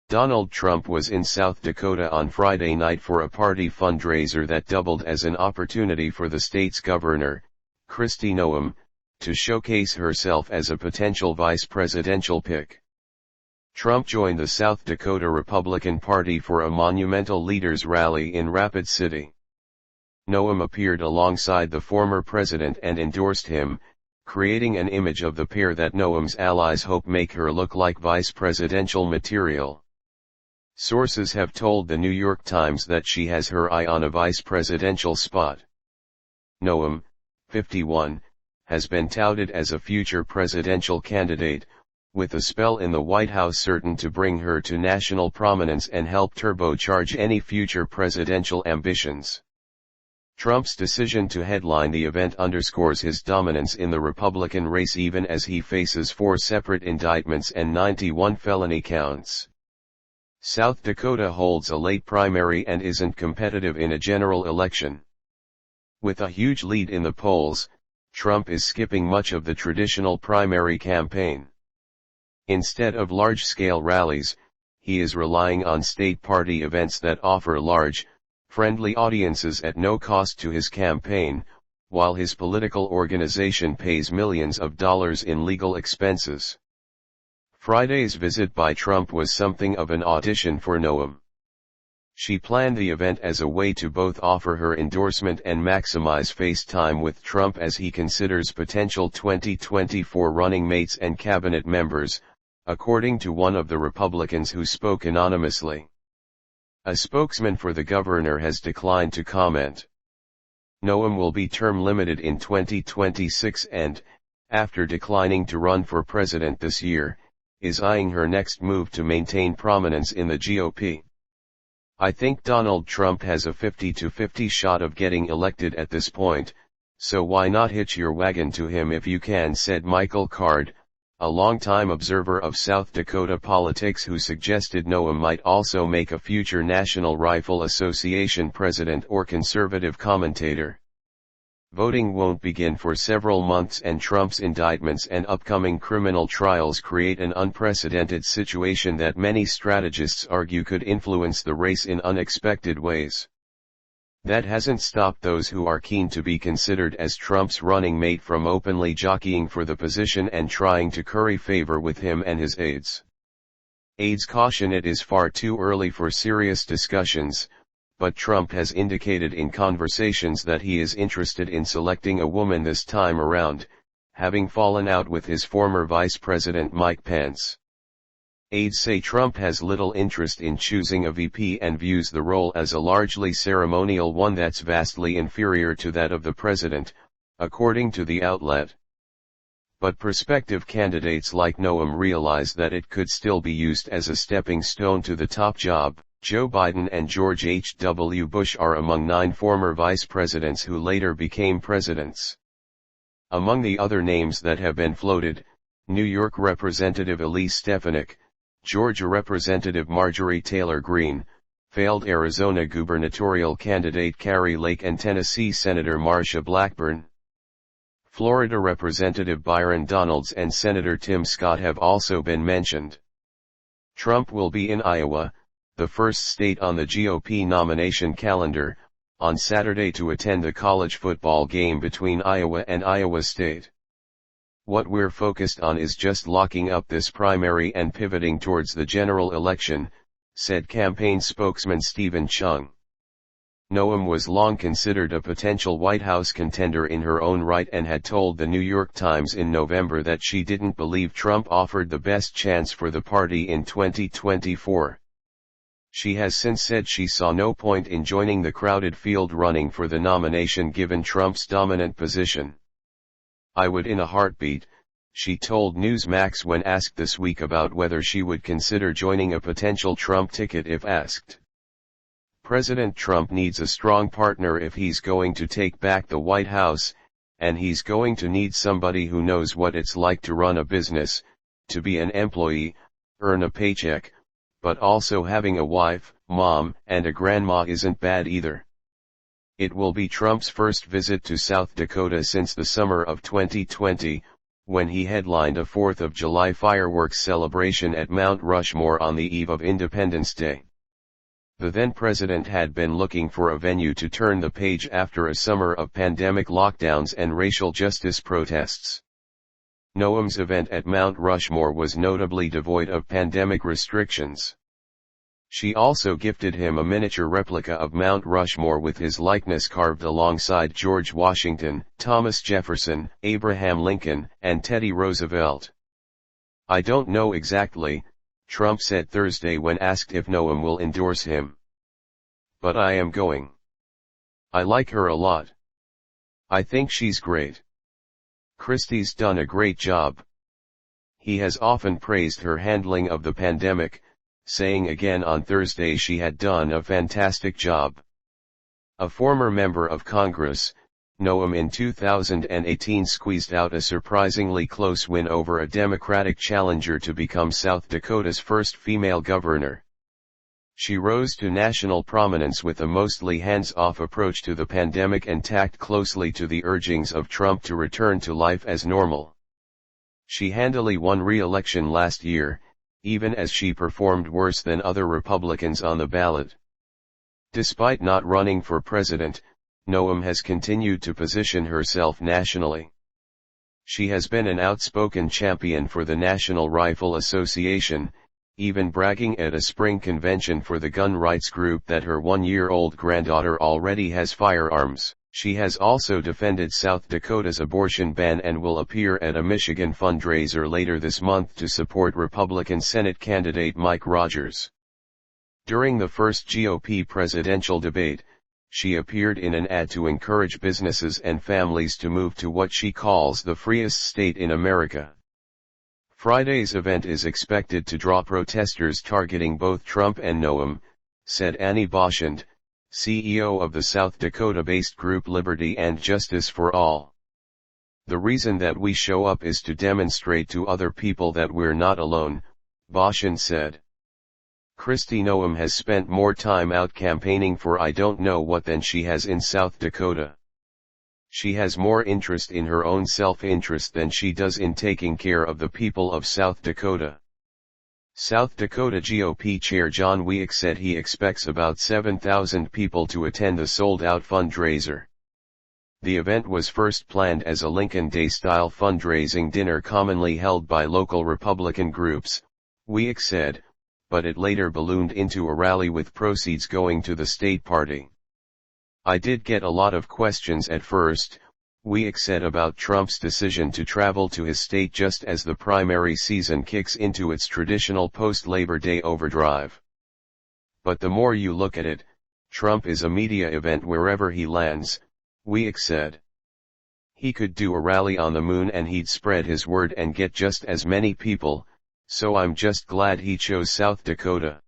Donald Trump was in South Dakota on Friday night for a party fundraiser that doubled as an opportunity for the state's governor, Kristi Noem, to showcase herself as a potential vice presidential pick. Trump joined the South Dakota Republican Party for a monumental leaders' rally in Rapid City. Noem appeared alongside the former president and endorsed him, creating an image of the pair that Noem's allies hope make her look like vice presidential material. Sources have told the New York Times that she has her eye on a vice presidential spot. Noem, 51, has been touted as a future presidential candidate, with a spell in the White House certain to bring her to national prominence and help turbocharge any future presidential ambitions. Trump's decision to headline the event underscores his dominance in the Republican race even as he faces 4 separate indictments and 91 felony counts. South Dakota holds a late primary and isn't competitive in a general election. With a huge lead in the polls, Trump is skipping much of the traditional primary campaign. Instead of large-scale rallies, he is relying on state party events that offer large, friendly audiences at no cost to his campaign, while his political organization pays millions of dollars in legal expenses. Friday's visit by Trump was something of an audition for Noem. She planned the event as a way to both offer her endorsement and maximize face time with Trump as he considers potential 2024 running mates and cabinet members, according to one of the Republicans who spoke anonymously. A spokesman for the governor has declined to comment. Noem will be term limited in 2026 and, after declining to run for president this year, is eyeing her next move to maintain prominence in the GOP. I think Donald Trump has a 50-50 shot of getting elected at this point, so why not hitch your wagon to him if you can, said Michael Card, a longtime observer of South Dakota politics who suggested Noem might also make a future National Rifle Association president or conservative commentator. Voting won't begin for several months and Trump's indictments and upcoming criminal trials create an unprecedented situation that many strategists argue could influence the race in unexpected ways. That hasn't stopped those who are keen to be considered as Trump's running mate from openly jockeying for the position and trying to curry favor with him and his aides. Aides caution it is far too early for serious discussions, but Trump has indicated in conversations that he is interested in selecting a woman this time around, having fallen out with his former Vice President Mike Pence. Aides say Trump has little interest in choosing a VP and views the role as a largely ceremonial one that's vastly inferior to that of the president, according to the outlet. But prospective candidates like Noem realize that it could still be used as a stepping stone to the top job. Joe Biden and George H.W. Bush are among 9 former vice presidents who later became presidents. Among the other names that have been floated, New York Representative Elise Stefanik, Georgia Representative Marjorie Taylor Greene, failed Arizona gubernatorial candidate Kari Lake and Tennessee Senator Marsha Blackburn. Florida Representative Byron Donalds and Senator Tim Scott have also been mentioned. Trump will be in Iowa, the first state on the GOP nomination calendar, on Saturday to attend the college football game between Iowa and Iowa State. What we're focused on is just locking up this primary and pivoting towards the general election, said campaign spokesman Stephen Chung. Noem was long considered a potential White House contender in her own right and had told the New York Times in November that she didn't believe Trump offered the best chance for the party in 2024. She has since said she saw no point in joining the crowded field running for the nomination given Trump's dominant position. I would in a heartbeat, she told Newsmax when asked this week about whether she would consider joining a potential Trump ticket if asked. President Trump needs a strong partner if he's going to take back the White House, and he's going to need somebody who knows what it's like to run a business, to be an employee, earn a paycheck, but also having a wife, mom, and a grandma isn't bad either. It will be Trump's first visit to South Dakota since the summer of 2020, when he headlined a 4th of July fireworks celebration at Mount Rushmore on the eve of Independence Day. The then president had been looking for a venue to turn the page after a summer of pandemic lockdowns and racial justice protests. Noem's event at Mount Rushmore was notably devoid of pandemic restrictions. She also gifted him a miniature replica of Mount Rushmore with his likeness carved alongside George Washington, Thomas Jefferson, Abraham Lincoln, and Teddy Roosevelt. "I don't know exactly," Trump said Thursday when asked if Noem will endorse him. "But I am going. I like her a lot. I think she's great. Kristi's done a great job." He has often praised her handling of the pandemic, saying again on Thursday she had done a fantastic job. A former member of Congress, Noem in 2018 squeezed out a surprisingly close win over a Democratic challenger to become South Dakota's first female governor. She rose to national prominence with a mostly hands-off approach to the pandemic and tacked closely to the urgings of Trump to return to life as normal. She handily won re-election last year, even as she performed worse than other Republicans on the ballot. Despite not running for president, Noem has continued to position herself nationally. She has been an outspoken champion for the National Rifle Association, even bragging at a spring convention for the gun rights group that her one-year-old granddaughter already has firearms. She has also defended South Dakota's abortion ban and will appear at a Michigan fundraiser later this month to support Republican Senate candidate Mike Rogers. During the first GOP presidential debate, she appeared in an ad to encourage businesses and families to move to what she calls the freest state in America. Friday's event is expected to draw protesters targeting both Trump and Noem, said Annie Beauchamp, CEO of the South Dakota-based group Liberty and Justice for All. "The reason that we show up is to demonstrate to other people that we're not alone," Beauchamp said. Kristi Noem has spent more time out campaigning for I don't know what than she has in South Dakota. She has more interest in her own self-interest than she does in taking care of the people of South Dakota. South Dakota GOP Chair John Weeks said he expects about 7,000 people to attend the sold-out fundraiser. The event was first planned as a Lincoln Day-style fundraising dinner commonly held by local Republican groups, Weeks said, but it later ballooned into a rally with proceeds going to the state party. "I did get a lot of questions at first," Weeks said about Trump's decision to travel to his state just as the primary season kicks into its traditional post-Labor Day overdrive. "But the more you look at it, Trump is a media event wherever he lands," Weeks said. "He could do a rally on the moon and he'd spread his word and get just as many people, so I'm just glad he chose South Dakota."